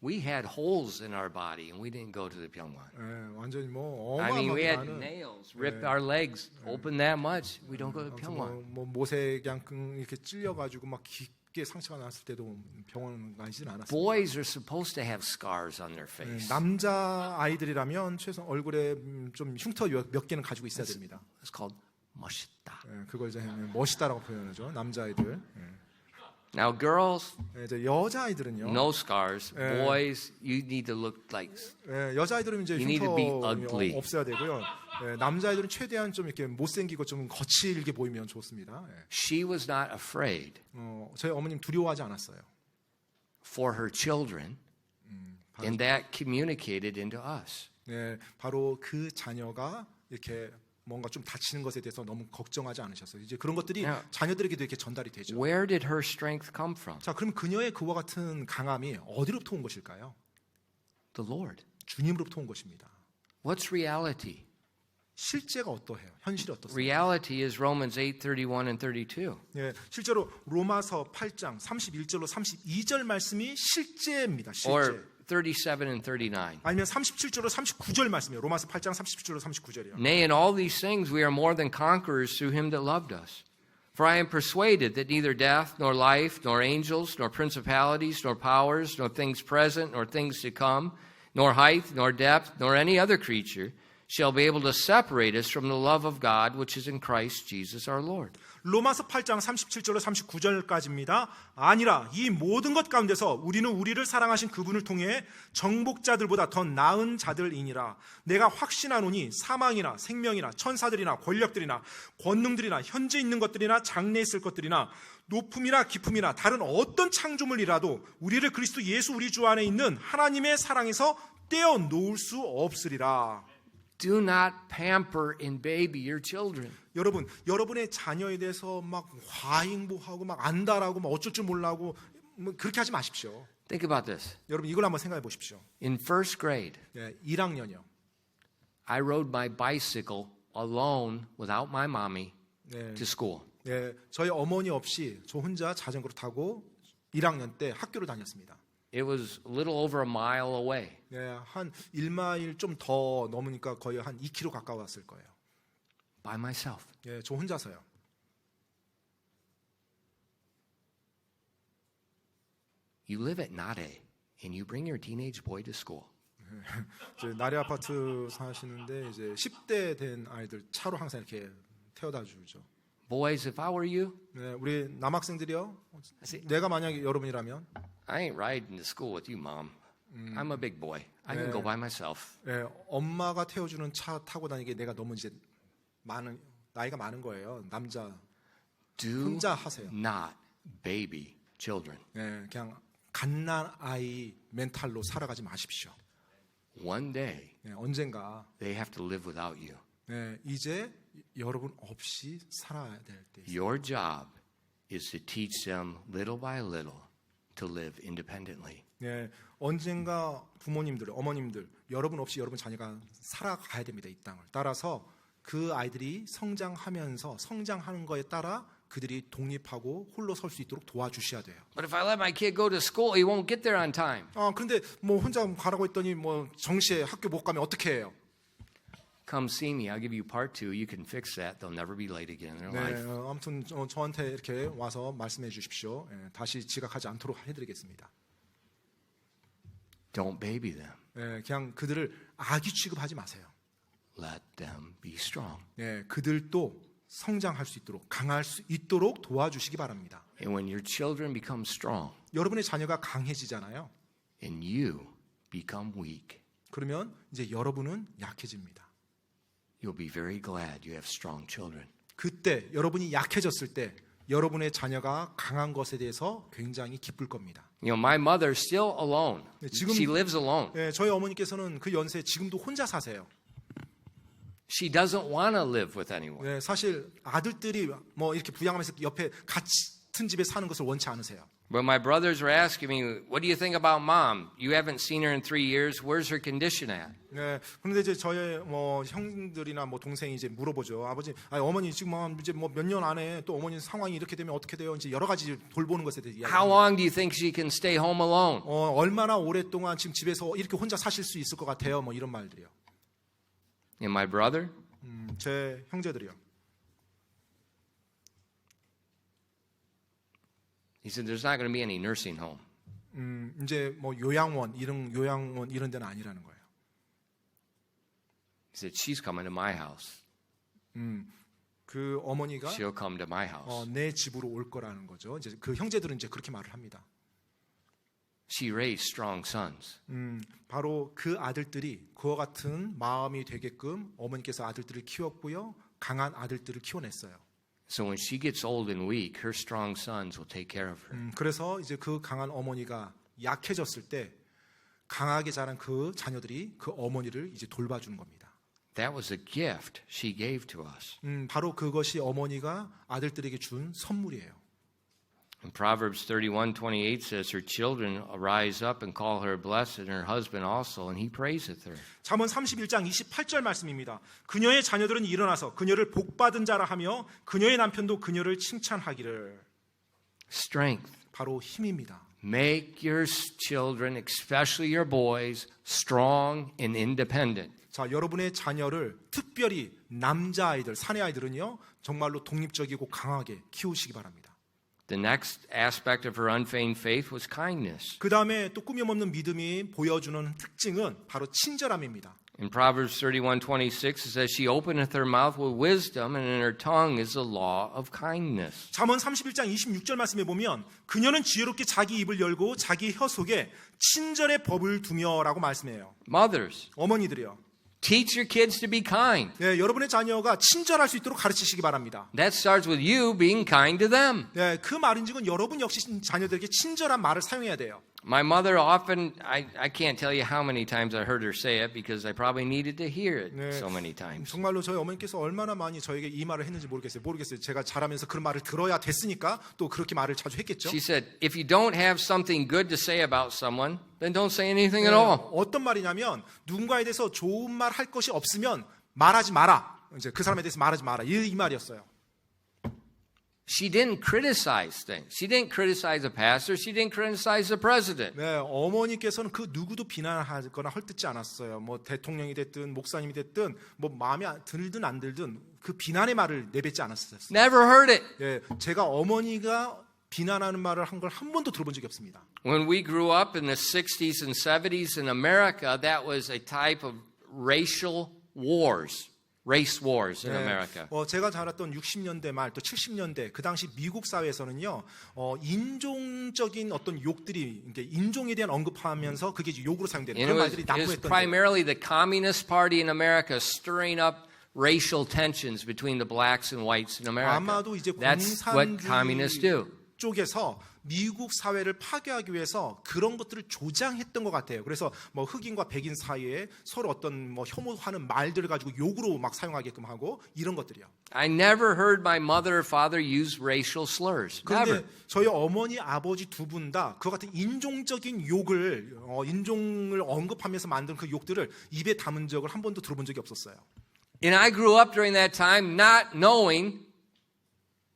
We had holes in our body, and we didn't go to the 병원. 완전히 뭐 I mean, we had 어마어마한 nails rip our legs open that much. We don't go to the 병원. 뭐 모세양금 이렇게 찔려가지고 막 깊게 상처가 났을 때도 병원 가지는 않았어요. Boys are supposed to have scars on their face. 남자 아이들이라면 최소 얼굴에 좀 흉터 몇 개는 가지고 있어야 됩니다. It's called 멋있다. 그걸 이제 멋있다라고 표현하죠. 남자 아이들. Now, girls, 이제 여자 아이들은요. no scars. Boys, you need to look like. 여자 아이들은 이제 You need to be 흉터 ugly. 없어야 되고요. 남자 아이들은 최대한 좀 이렇게 못생기고 좀 거칠게 보이면 좋습니다. She was not afraid 저희 어머님 두려워하지 않았어요. for her children, and that communicated into us. 바로 그 자녀가 이렇게 뭔가 좀 다치는 것에 대해서 너무 걱정하지 않으셨어요. 이제 그런 것들이 자녀들에게도 이렇게 전달이 되죠. Where did her strength come from? 자, 그럼 그녀의 그와 같은 강함이 어디로부터 온 것일까요? The Lord. 주님으로부터 온 것입니다. What's reality? 실제가 어떠해요? 현실이 어떻습니까? Reality is Romans 8:31 and 32. 실제로 로마서 8장 31절로 32절 말씀이 실제입니다. 실제. Or 37 and 39. 아니면 37절로 39절 말씀이에요. 로마서 8장 37절로 39절이요. Nay, in all these things we are more than conquerors through him that loved us. For I am persuaded that neither death, nor life, nor angels, nor principalities, nor powers, nor things present, nor things to come, nor height, nor depth, nor any other creature shall be able to separate us from the love of God which is in Christ Jesus our Lord. 로마서 8장 37절로 39절까지입니다. 아니라 이 모든 것 가운데서 우리는 우리를 사랑하신 그분을 통해 정복자들보다 더 나은 자들이니라. 내가 확신하노니 사망이나 생명이나 천사들이나 권력들이나 권능들이나 현재 있는 것들이나 장래 있을 것들이나 높음이나 깊음이나 다른 어떤 창조물이라도 우리를 그리스도 예수 우리 주 안에 있는 하나님의 사랑에서 떼어놓을 수 없으리라. Do not pamper and baby your children. 여러분, 여러분의 자녀에 대해서 막 과잉보하고 막 안다라고 막 어쩔 줄 몰라고 뭐 그렇게 하지 마십시오. Think about this. 여러분 이걸 한번 생각해 보십시오. In first grade, 1학년이요. I rode my bicycle alone without my mommy to school. 저희 어머니 없이 저 혼자 자전거를 타고 1학년 때 학교를 다녔습니다. It was a little over a mile away. 한 1마일 좀 더 넘으니까 거의 한 2km 가까웠을 거예요. By myself. 저 혼자서요. You live at Nade and you bring your teenage boy to school. 이제 나래 아파트 사시는데 이제 10대 된 아이들 차로 항상 이렇게 태워다 주죠. Boys, if I were you, 우리 남학생들이요. 내가 만약에 여러분이라면 I ain't riding to school with you, Mom. I'm a big boy. I can go by myself. 엄마가 태워주는 차 타고 다니게 내가 너무 이제 나이가 많은 거예요. 남자 Do 혼자 하세요. not baby children. 그냥 갓난 아이 멘탈로 살아가지 마십시오. One day, 언젠가 they have to live without you. 이제 여러분 없이 살아야 될 때 있어요. Your job is to teach them little by little to live independently. 언젠가 부모님들, 어머님들, 여러분 없이 여러분 자녀가 살아가야 됩니다. 이 땅을. 따라서 그 아이들이 성장하면서 성장하는 거에 따라 그들이 독립하고 홀로 설 수 있도록 도와주셔야 돼요. But if I let my kid go to school, he won't get there on time. 그런데 뭐 혼자 가라고 했더니 뭐 정시에 학교 못 가면 어떻게 해요? Come see me. I'll give you part 2. You can fix that. They'll never be late again in their life. 아무튼 저한테 이렇게 와서 말씀해 주십시오. 다시 지각하지 않도록 해드리겠습니다. Don't baby them. 그냥 그들을 아기 취급하지 마세요. let them be strong. 네, 그들도 성장할 수 있도록 강할 수 있도록 도와주시기 바랍니다. And when your children become strong 여러분의 자녀가 강해지잖아요. and you become weak, 그러면 이제 여러분은 약해집니다. you'll be very glad you have strong children. 그때 여러분이 약해졌을 때 여러분의 자녀가 강한 것에 대해서 굉장히 기쁠 겁니다. You know, my mother's still alone. 네, 지금- She lives alone. 네, 저희 어머니께서는 그 연세에 지금도 혼자 사세요. She doesn't want to live with anyone. 네, 사실 아들들이 뭐 이렇게 부양하면서 옆에 같은 집에 사는 것을 원치 않으세요. But my brothers were asking me, what do you think about mom? You haven't seen her in 3 years. Where's her condition at? 네, 그런데 이제 저의 뭐 형들이나 뭐 동생이 이제 물어보죠. 아버지, 아니, 어머니 지금 이제 뭐 몇 년 안에 또 어머니 상황이 이렇게 되면 어떻게 돼요? 이제 여러 가지 돌보는 것에 대해 How 이야기. long do you think she can stay home alone? 얼마나 오랫동안 지금 집에서 이렇게 혼자 사실 수 있을 것 같아요? 뭐 이런 말들이요. And my brother, 제 형제들이요. he said, there's not going to be any nursing home. 이제 뭐 요양원 이런 데는 아니라는 거예요. He said, she's coming to my house. 그 어머니가 She'll come to my house. 내 집으로 올 거라는 거죠. 이제 그 형제들은 이제 그렇게 말을 합니다. She raised strong sons. 바로 그 아들들이 그와 같은 마음이 되게끔 어머니께서 아들들을 키웠고요. 강한 아들들을 키워냈어요. So when she gets old and weak, her strong sons will take care of her. 그래서 이제 그 강한 어머니가 약해졌을 때 강하게 자란 그 자녀들이 그 어머니를 이제 돌봐주는 겁니다. That was a gift she gave to us. 바로 그것이 어머니가 아들들에게 준 선물이에요. And Proverbs 31:28 says, her children rise up and call her blessed, and her husband also, and he praiseth her. 잠언 31장 28절 말씀입니다. 그녀의 자녀들은 일어나서 그녀를 복받은 자라 하며 그녀의 남편도 그녀를 칭찬하기를. Strength. 바로 힘입니다. Make your children, especially your boys, strong and independent. 자, 여러분의 자녀를 특별히 남자아이들, 사내아이들은요 정말로 독립적이고 강하게 키우시기 바랍니다. The next aspect of her unfeigned faith was kindness. 그 다음에 또 꾸밈없는 믿음이 보여주는 특징은 바로 친절함입니다. In Proverbs 31:26 it says, she openeth her mouth with wisdom, and in her tongue is the law of kindness. 잠언 31장 26절 말씀에 보면 그녀는 지혜롭게 자기 입을 열고 자기 혀 속에 친절의 법을 두며라고 말씀해요. Mothers, 어머니들이요. teach your kids to be kind. 네, 여러분의 자녀가 친절할 수 있도록 가르치시기 바랍니다. That starts with you being kind to them. 네, 그 말인즉은 여러분 역시 자녀들에게 친절한 말을 사용해야 돼요. My mother often, I can't tell you how many times I heard her say it because I probably needed to hear it 네, so many times. 정말로 저희 어머니께서 얼마나 많이 저에게 이 말을 했는지 모르겠어요. 제가 자라면서 그런 말을 들어야 됐으니까 또 그렇게 말을 자주 했겠죠. She said, if you don't have something good to say about someone, then don't say anything at all. 어떤 말이냐면 누군가에 대해서 좋은 말 할 것이 없으면 말하지 마라. 이제 그 사람에 대해서 말하지 마라. 이 말이었어요. She didn't criticize things. She didn't criticize a pastor. She didn't criticize the president. 네, 어머니께서는 그 누구도 비난하거나 헐뜯지 않았어요. 뭐 대통령이 됐든 목사님이 됐든 뭐 마음에 들든 안 들든 그 비난의 말을 내뱉지 않았어요. Never heard it. 예, 제가 어머니가 비난하는 말을 한 걸 한 번도 들어본 적이 없습니다. When we grew up in the 60s and 70s in America, that was a type of racial wars. Race wars in America. 제가 자랐던 60년대 말 또 70년대 그 당시 미국 사회에서는요 인종적인 어떤 욕들이 인종에 대한 언급하면서 그게 욕으로 사용되는 And 그런 it 말들이 was 난무했던 primarily the Communist Party in America stirring up racial tensions between the blacks and whites in America. 아마도 이제 That's what communists do. 쪽에서 미국 사회를 파괴하기 위해서 그런 것들을 조장했던 것 같아요. 그래서 뭐 흑인과 백인 사이에 서로 어떤 뭐 혐오하는 말들을 가지고 욕으로 막 사용하게끔 하고 이런 것들이요. I never heard my mother or father use racial slurs. 그런데 Never. 저희 어머니, 아버지 두 분 다 그와 같은 인종적인 욕을 인종을 언급하면서 만든 그 욕들을 입에 담은 적을 한 번도 들어본 적이 없었어요. And I grew up during that time not knowing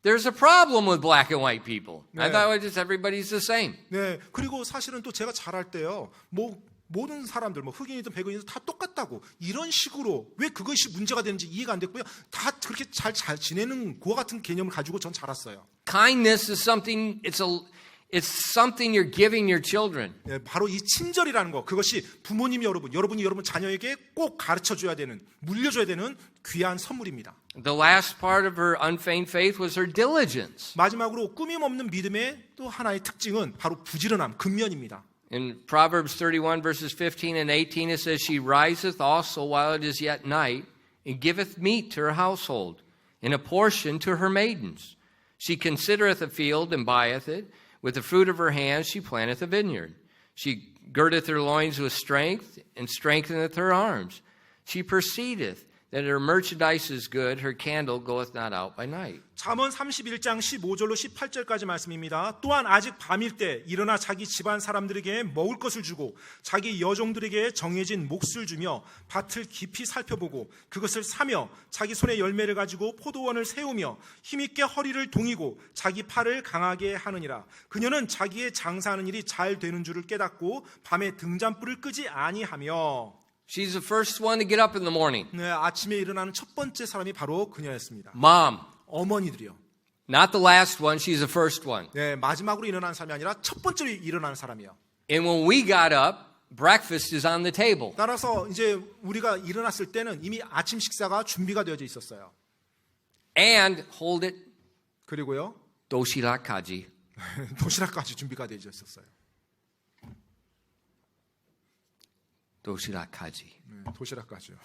there's a problem with black and white people. I 네. thought it was just everybody's the same. 네, 그리고 사실은 또 제가 자랄 때요, 뭐 모든 사람들, 뭐 흑인이든 백인이든 다 똑같다고 이런 식으로 왜 그것이 문제가 되는지 이해가 안 됐고요. 다 그렇게 잘 지내는 그와 같은 개념을 가지고 전 자랐어요. Kindness is something. It's something you're giving your children. 예, 바로 이 친절이라는 거, 그것이 부모님이 여러분이 여러분 자녀에게 꼭 가르쳐줘야 되는, 물려줘야 되는 귀한 선물입니다. The last part of her unfeigned faith was her diligence. 마지막으로 꾸밈없는 믿음의 또 하나의 특징은 바로 부지런함, 근면입니다. In Proverbs 31 verses 15 and 18 it says, She riseth also while it is yet night, and giveth meat to her household, and a portion to her maidens. She considereth a field and buyeth it. With the fruit of her hands she planteth a vineyard. She girdeth her loins with strength, and strengtheneth her arms. She perceiveth that her merchandise is good, her candle goeth not out by night. 잠언 31장 15절로 18절까지 말씀입니다. 또한 아직 밤일 때 일어나 자기 집안 사람들에게 먹을 것을 주고 자기 여종들에게 정해진 몫을 주며 밭을 깊이 살펴보고 그것을 사며 자기 손에 열매를 가지고 포도원을 세우며 힘있게 허리를 동이고 자기 팔을 강하게 하느니라. 그녀는 자기의 장사하는 일이 잘 되는 줄을 깨닫고 밤에 등잔불을 끄지 아니하며. She's the first one to get up in the morning. 네, 아침에 일어나는 첫 번째 사람이 바로 그녀였습니다. Mom. 어머니들이요. Not the last one, she's the first one. 네, 마지막으로 일어나는 사람이 아니라 첫 번째로 일어나는 사람이요. And when we got up, breakfast is on the table. 따라서 이제 우리가 일어났을 때는 이미 아침 식사가 준비가 되어져 있었어요. And hold it, 그리고요, 도시락까지. 도시락까지 준비가 되어져 있었어요. 도시락까지. 네, 도시락까지요.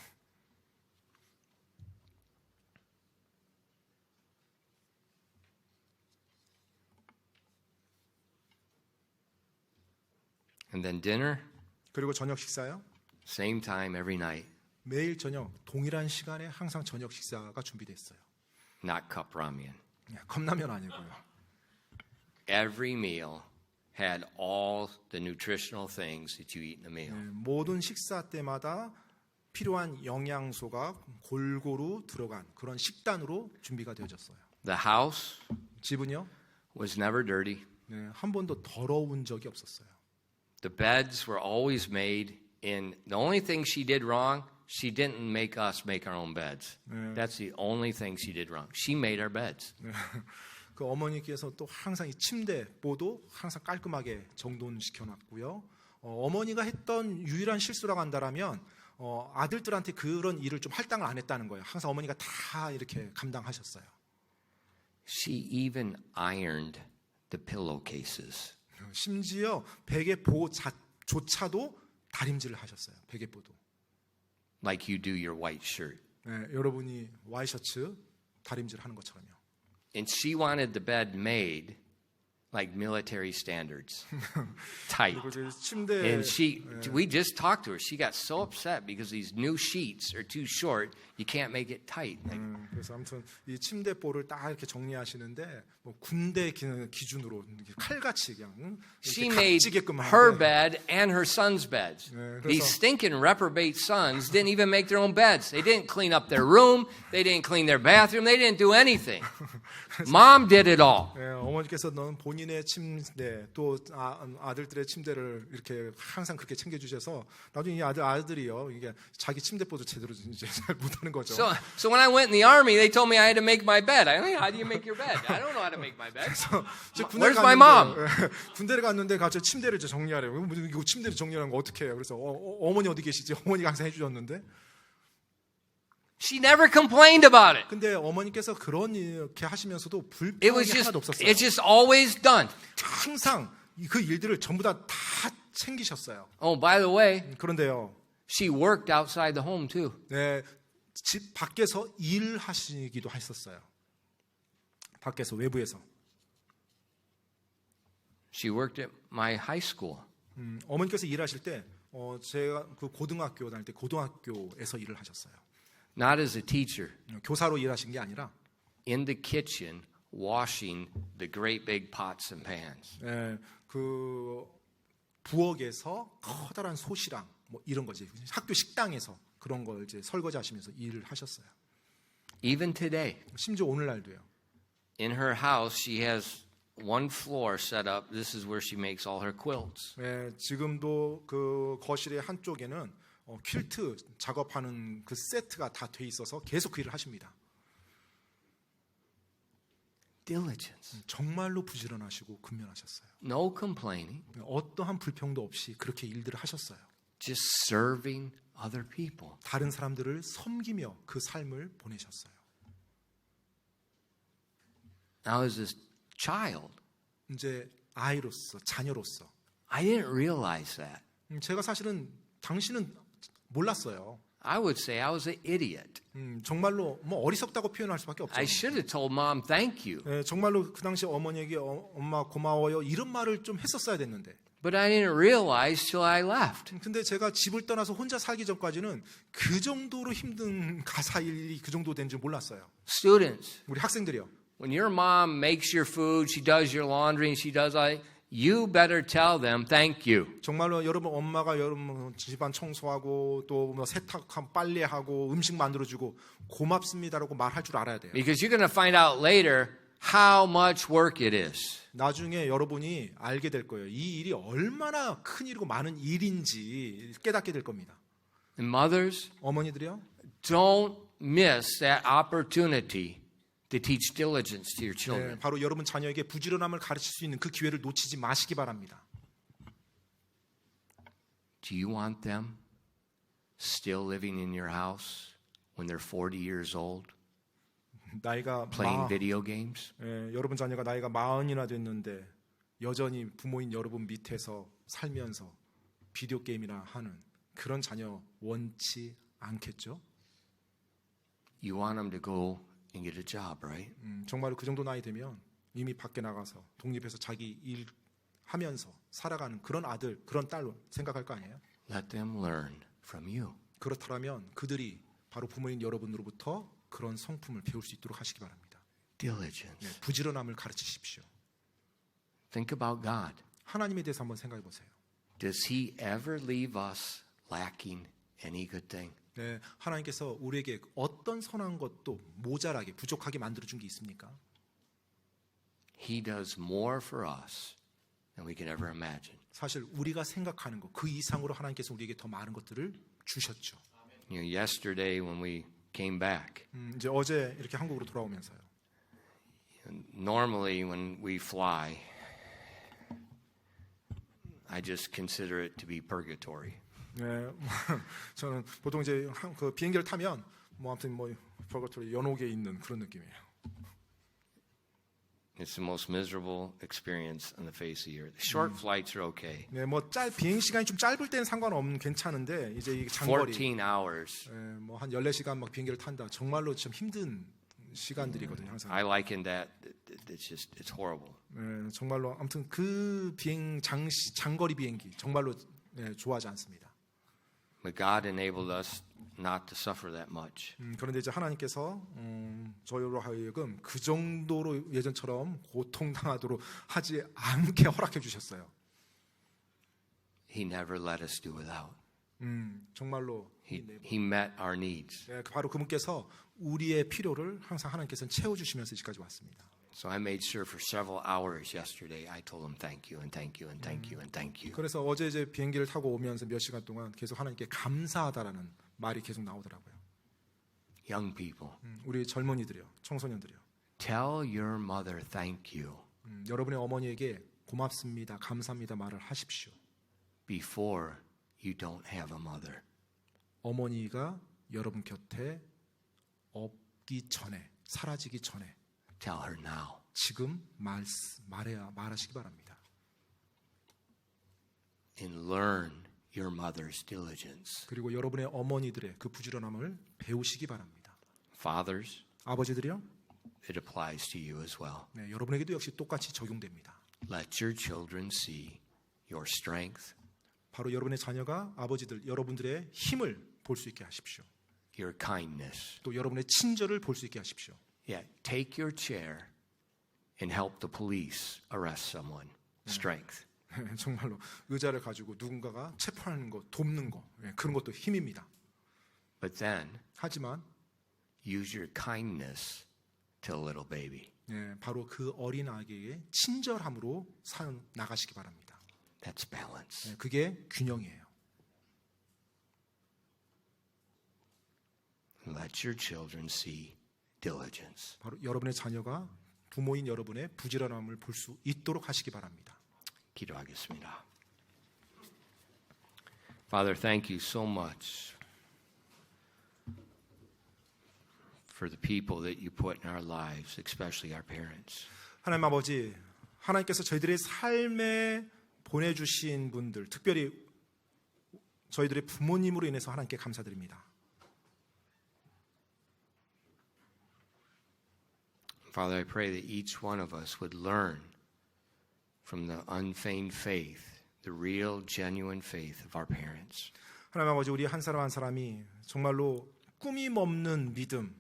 And then dinner, 그리고 저녁 식사요. same time every night. 매일 저녁 동일한 시간에 항상 저녁 식사가 준비됐어요. Not cup ramen. 네, 컵라면 아니고요. Every meal had all the nutritional things that you eat in a meal. 네, 모든 식사 때마다 필요한 영양소가 골고루 들어간 그런 식단으로 준비가 되어졌어요. The house 집은요, was never dirty. 네, 한 번도 더러운 적이 없었어요. The beds were always made in, the only thing she did wrong, she didn't make us make our own beds. That's the only thing she did wrong. She made our beds. 네, 그 어머니께서 또 항상 이 침대보도 항상 깔끔하게 정돈시켜놨고요. 어머니가 했던 유일한 실수라고 한다면 아들들한테 그런 일을 좀 할당을 안 했다는 거예요. 항상 어머니가 다 이렇게 감당하셨어요. She even ironed the pillowcases. 심지어 베개보조차도 다림질을 하셨어요. 베개보도. Like you do your white shirt. 네, 여러분이 와이셔츠 다림질 하는 것처럼요. And she wanted the bed made like military standards. Tight. 그리고 그 침대 And we just talked to her. She got so upset because these new sheets are too short. You can't make it tight. 그래서 아무튼 이 침대볼을 딱 이렇게 정리하시는데 뭐 군대 기준으로 칼같이 그냥 She 이렇게 made 각지게끔 her 하는데 bed and her son's beds. 그래서- These stinking reprobate sons didn't even make their own beds. They didn't clean up their room. They didn't clean their bathroom. They didn't do anything. Mom did it all. 네, 어머니께서는 본인의 침대 또 아들들의 침대를 이렇게 항상 그렇게 챙겨주셔서 나중에 이 아들이요 이게 자기 침대보도 제대로 이제 잘 못하는 거죠. So when I went in the army, they told me I had to make my bed. I don't know, how do you make your bed? I don't know how to make my bed. 이제 Where's my mom? 군대를 갔는데 갑자기 침대를 이제 정리하래요. 이거 침대를 정리하는 거 어떻게 해요? 그래서 어머니 어디 계시지? 어머니가 항상 해주셨는데. She never complained about it. 근데 어머니께서 그런 이렇게 하시면서도 It was 불평이 하나도 없었어요. it's just always done. 항상 그 일들을 전부 다 챙기셨어요. Oh, by the way, 그런데요, she worked outside the home too. 네, 집 밖에서 일하시기도 했었어요. 밖에서 외부에서. She worked at my high school. 어머니께서 일하실 때 제가 그 고등학교 다닐 때 고등학교에서 일을 하셨어요. Not as a teacher. 교사로 일하신 게 아니라 In the kitchen, washing the great big pots and pans. 그 부엌에서 커다란 소시랑 뭐 이런 거지. 학교 식당에서 그런 걸 이제 설거지하시면서 일을 하셨어요. Even today, 심지어 오늘날도요. in her house, she has one floor set up. This is where she makes all her quilts. 지금도 그 거실의 한쪽에는 퀼트 작업하는 그 세트가 다 돼 있어서 계속 그 일을 하십니다. Diligence. 정말로 부지런하시고 근면하셨어요. No complaining. 어떠한 불평도 없이 그렇게 일들을 하셨어요. Just serving other people. 다른 사람들을 섬기며 그 삶을 보내셨어요. Now as a child, 이제 아이로서, 자녀로서 I didn't realize that. 제가 사실은 당신은 몰랐어요. I would say I was an idiot. 정말로 뭐 어리석다고 표현할 수밖에 없죠. I should have told mom thank you. 예, 정말로 그 당시 어머니에게 엄마 고마워요 이런 말을 좀 했었어야 됐는데. But I didn't realize till I left. 근데 제가 집을 떠나서 혼자 살기 전까지는 그 정도로 힘든 가사 일이 그 정도 된 줄 몰랐어요. Students, 우리 학생들이요. when your mom makes your food, she does your laundry, and she does all, you better tell them thank you. 정말로 여러분 엄마가 여러분 집안 청소하고 또 뭐 세탁하고 빨래하고 음식 만들어주고 고맙습니다라고 말할 줄 알아야 돼요. Because you're going to find out later how much work it is. 나중에 여러분이 알게 될 거예요. 이 일이 얼마나 큰 일이고 많은 일인지 깨닫게 될 겁니다. And mothers, 어머니들이요. don't miss that opportunity to teach diligence to your children. 네, 바로 여러분 자녀에게 부지런함을 가르칠 수 있는 그 기회를 놓치지 마시기 바랍니다. Do you want them still living in your house when they're 40 years old, 나이가 playing video games? 여러분 자녀가 나이가 40이나 됐는데 여전히 부모인 여러분 밑에서 살면서 비디오 게임이나 하는 그런 자녀 원치 않겠죠? You want them to go and get a job, right? 정말로 그 정도 나이 되면 이미 밖에 나가서 독립해서 자기 일 하면서 살아가는 그런 아들, 그런 딸로 생각할 거 아니에요? Let them learn from you. 그렇다면 그들이 바로 부모인 여러분으로부터 그런 성품을 배울 수 있도록 하시기 바랍니다. Diligence. 부지런함을 가르치십시오. Think about God. 하나님에 대해서 한번 생각해 보세요. Does He ever leave us lacking any good thing? 네, 하나님께서 우리에게 어떤 선한 것도 모자라게 부족하게 만들어준 게 있습니까? He does more for us than we can ever imagine. 사실 우리가 생각하는 것 그 이상으로 하나님께서 우리에게 더 많은 것들을 주셨죠. You know, yesterday when we came back, 이제 어제 이렇게 한국으로 돌아오면서요. normally when we fly, I just consider it to be purgatory. 네, 저는 보통 이제 그 비행기를 타면 뭐 아무튼 뭐 퍼거토리 연옥에 있는 그런 느낌이에요. It's the most miserable experience on the face of the earth. Short flights are okay. 네, 뭐 비행 시간이 좀 짧을 때는 상관없는 괜찮은데 이제 이 장거리 14 hours. 뭐 한 14시간 막 비행기를 탄다. 정말로 좀 힘든 시간들이거든요, 항상. I liken that. It's horrible. 네, 정말로 아무튼 그 장거리 비행기 정말로 좋아하지 않습니다. But God enabled us not to suffer that much. 그런데 이제 하나님께서 저희로 하여금 그 정도로 예전처럼 고통당하도록 하지 않게 허락해 주셨어요. He never let us do without. 정말로 He met our needs. 네, 바로 그분께서 우리의 필요를 항상 하나님께서는 채워주시면서 여기까지 왔습니다. So I made sure for several hours yesterday I told him thank you and thank you and thank you and thank you. 그래서 어제 이제 비행기를 타고 오면서 몇 시간 동안 계속 하나님께 감사하다라는 말이 계속 나오더라고요. Young people, 우리 젊은이들이요, 청소년들이요. tell your mother thank you 여러분의 어머니에게 고맙습니다, 감사합니다 말을 하십시오. before you don't have a mother. 어머니가 여러분 곁에 없기 전에, 사라지기 전에 Tell her now. 지금 말하시기 바랍니다. And learn your mother's diligence. 그리고 여러분의 어머니들의 그 부지런함을 배우시기 바랍니다. Fathers, 아버지들이요, it applies to you as well. 네, 여러분에게도 역시 똑같이 적용됩니다. Let your children see your strength, 바로 여러분의 자녀가 아버지들, 여러분들의 힘을 볼 수 있게 하십시오. your kindness. 또 여러분의 친절을 볼 수 있게 하십시오. Yeah, take your chair and help the police arrest someone. Strength. 정말로 의자를 가지고 누군가가 체포하는 거, 돕는 거, 그런 것도 힘입니다. But then 하지만 use your kindness to a little baby. 바로 그 어린 아기의 친절함으로 살 나가시기 바랍니다. That's balance. 그게 균형이에요. Let your children see diligence. 바로 여러분의 자녀가 부모인 여러분의 부지런함을 볼 수 있도록 하시기 바랍니다. 기도하겠습니다. Father, thank you so much for the people that you put in our lives, especially our parents. 하나님 아버지, 하나님께서 저희들의 삶에 보내주신 분들, 특별히 저희들의 부모님으로 인해서 하나님께 감사드립니다. Father, I pray that each one of us would learn from the unfeigned faith, the real, genuine faith of our parents. 하나님 아버지, 우리 한 사람 한 사람이 정말로 꾸밈 없는 믿음,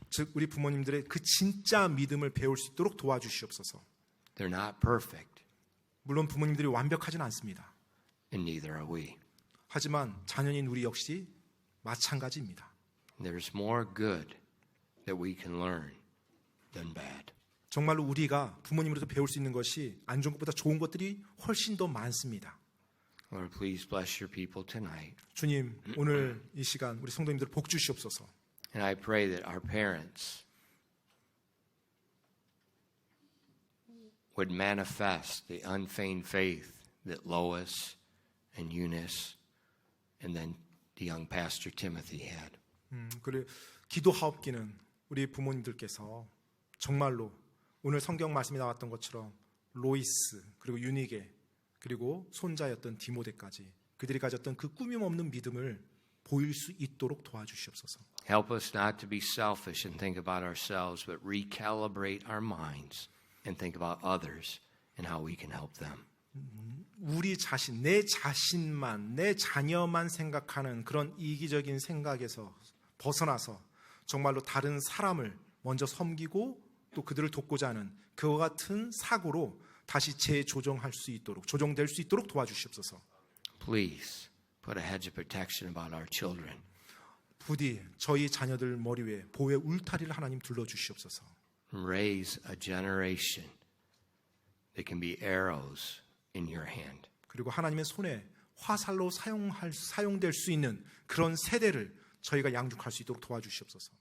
즉 우리 부모님들의 그 진짜 믿음을 배울 수 있도록 도와주시옵소서. They're not perfect, 물론 부모님들이 완벽하진 않습니다. and neither are we. 하지만 자녀인 우리 역시 마찬가지입니다. There's more good that we can learn than bad. 정말로 우리가 부모님으로부터 배울 수 있는 것이 안 좋은 것보다 좋은 것들이 훨씬 더 많습니다. Lord, please bless your people tonight. 주님, 오늘 이 시간 우리 성도님들 복 주시옵소서. And I pray that our parents would manifest the unfeigned faith that Lois and Eunice and then the young pastor Timothy had. 그리고 기도하옵기는 우리 부모님들께서 정말로 오늘 성경 말씀이 나왔던 것처럼 로이스 그리고 유니게 그리고 손자였던 디모데까지 그들이 가졌던 그 꾸밈 없는 믿음을 보일 수 있도록 도와주시옵소서. Help us not to be selfish and think about ourselves, but recalibrate our minds and think about others and how we can help them. 우리 자신, 내 자신만, 내 자녀만 생각하는 그런 이기적인 생각에서 벗어나서 정말로 다른 사람을 먼저 섬기고 또 그들을 돕고자 하는 그와 같은 사고로 다시 재조정할 수 있도록, 조정될 수 있도록 도와주시옵소서. Please put a hedge of protection about our children. 부디 저희 자녀들 머리 위에 보호의 울타리를 하나님 둘러주시옵소서. Raise a generation that can be arrows in your hand. 그리고 하나님의 손에 화살로 사용될 수 있는 그런 세대를 저희가 양육할 수 있도록 도와주시옵소서.